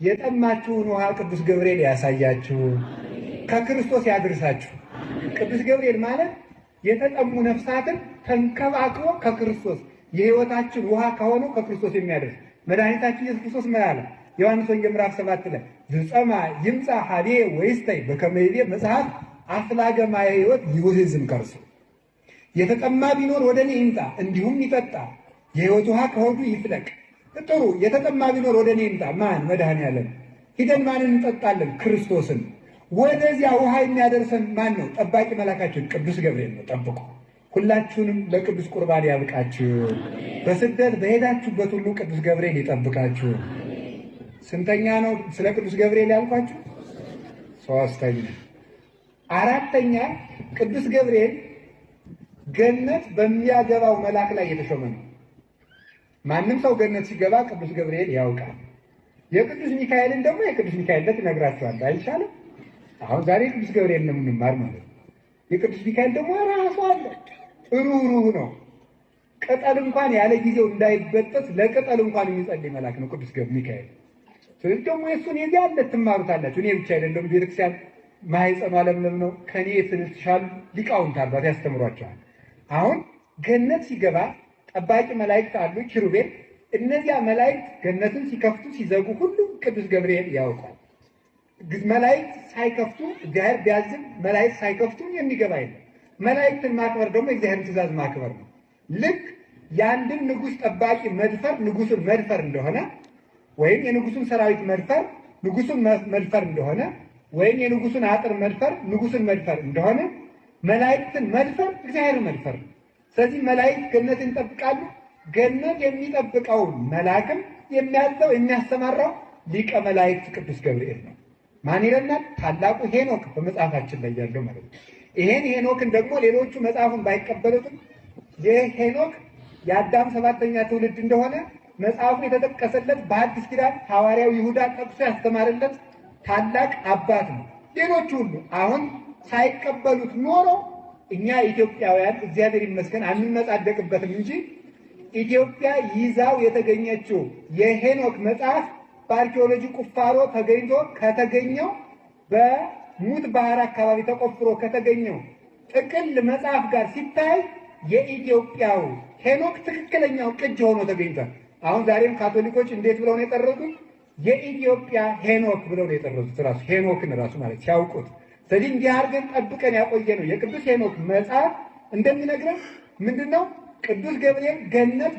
የጠማችሁን ውሃ ቅዱስ ገብርኤል ያሳያችሁ፣ ከክርስቶስ ያድርሳችሁ። ቅዱስ ገብርኤል ማለት የተጠሙ ነፍሳትን ተንከባክቦ ከክርስቶስ የሕይወታችን ውሃ ከሆነው ከክርስቶስ የሚያደርስ መድኃኒታችን ኢየሱስ ክርስቶስ ምን አለ? ዮሐንስ ወንጌል ምዕራፍ 7 ላይ ዝጸማ ይምጻ ሀቤ ወይስተይ በከመ ይቤ መጽሐፍ አፍላገ ማየ ሕይወት ይውህዝም ከርሱ። የተጠማ ቢኖር ወደ እኔ ይምጣ እንዲሁም ይጠጣ፣ የሕይወት ውሃ ከሆዱ ይፍለቅ። ጥሩ የተጠማ ቢኖር ወደ እኔ ይምጣ። ማን? መድኃኔዓለም። ሂደን ማንን እንጠጣለን? ክርስቶስን። ወደዚያ ውሃ የሚያደርሰን ማን ነው? ጠባቂ መላካችን ቅዱስ ገብርኤል ነው። ጠብቁ። ሁላችሁንም ለቅዱስ ቁርባን ያብቃችሁ። በስደት በሄዳችሁበት ሁሉ ቅዱስ ገብርኤል ይጠብቃችሁ። ስንተኛ ነው ስለ ቅዱስ ገብርኤል ያልኳችሁ? ሶስተኛ። አራተኛ ቅዱስ ገብርኤል ገነት በሚያገባው መልአክ ላይ የተሾመ ነው። ማንም ሰው ገነት ሲገባ ቅዱስ ገብርኤል ያውቃል። የቅዱስ ሚካኤልን ደግሞ የቅዱስ ሚካኤል ዕለት ይነግራችኋል። አይቻልም? አሁን ዛሬ ቅዱስ ገብርኤል ነው የምንማር ማለት ነው። የቅዱስ ሚካኤል ደግሞ ራሱ አለ። ሩህሩህ ነው። ቅጠል እንኳን ያለ ጊዜው እንዳይበጠስ ለቅጠል እንኳን የሚጸልይ መልአክ ነው ቅዱስ ሚካኤል። ስለዚህ ደግሞ የእሱን የዚያ አለ ትማሩታላችሁ። እኔ ብቻ አይደለም፣ ቤተክርስቲያን ማኅፀኗ ለምለም ነው። ከኔ የተሻሉ ሊቃውንት አሏት፣ ያስተምሯቸዋል። አሁን ገነት ሲገባ ጠባቂ መላእክት አሉ፣ ኪሩቤል። እነዚያ መላእክት ገነትን ሲከፍቱ ሲዘጉ ሁሉም ቅዱስ ገብርኤል ያውቃል። መላእክት ሳይከፍቱ እግዚአብሔር ቢያዝም መላእክት ሳይከፍቱ የሚገባ የለም። መላእክትን ማክበር ደግሞ የእግዚአብሔርን ትእዛዝ ማክበር ነው። ልክ የአንድን ንጉሥ ጠባቂ መድፈር ንጉሱን መድፈር እንደሆነ፣ ወይም የንጉሱን ሰራዊት መድፈር ንጉሱን መድፈር እንደሆነ፣ ወይም የንጉሱን አጥር መድፈር ንጉሱን መድፈር እንደሆነ፣ መላእክትን መድፈር እግዚአብሔርን መድፈር ነው። ስለዚህ መላእክት ገነትን ይጠብቃሉ። ገነት የሚጠብቀውን መልአክም የሚያዘው የሚያሰማራው ሊቀ መላእክት ቅዱስ ገብርኤል ነው። ማን ይለናል? ታላቁ ሄኖክ በመጽሐፋችን ላይ ያለው ማለት ነው። ይሄን ሄኖክን ደግሞ ሌሎቹ መጽሐፉን ባይቀበሉትም የሄኖክ የአዳም 7ኛ ትውልድ እንደሆነ መጽሐፉ የተጠቀሰለት በአዲስ ኪዳን ሐዋርያው ይሁዳ ጠቅሶ ያስተማረለት ታላቅ አባት ነው። ሌሎቹ ሁሉ አሁን ሳይቀበሉት ኖሮ እኛ ኢትዮጵያውያን እግዚአብሔር ይመስገን አንመጻደቅበትም እንጂ ኢትዮጵያ ይዛው የተገኘችው የሄኖክ መጽሐፍ በአርኪኦሎጂ ቁፋሮ ተገኝቶ ከተገኘው በሙት ባህር አካባቢ ተቆፍሮ ከተገኘው ጥቅል መጽሐፍ ጋር ሲታይ የኢትዮጵያው ሄኖክ ትክክለኛው ቅጅ ሆኖ ተገኝቷል። አሁን ዛሬም ካቶሊኮች እንዴት ብለው ነው የጠረዙት? የኢትዮጵያ ሄኖክ ብለው ነው የጠረዙት። ራሱ ሄኖክን ራሱ ማለት ሲያውቁት። ስለዚህ እንዲህ አድርገን ጠብቀን ያቆየ ነው። የቅዱስ ሄኖክ መጽሐፍ እንደሚነግረን ምንድነው? ቅዱስ ገብርኤል ገነት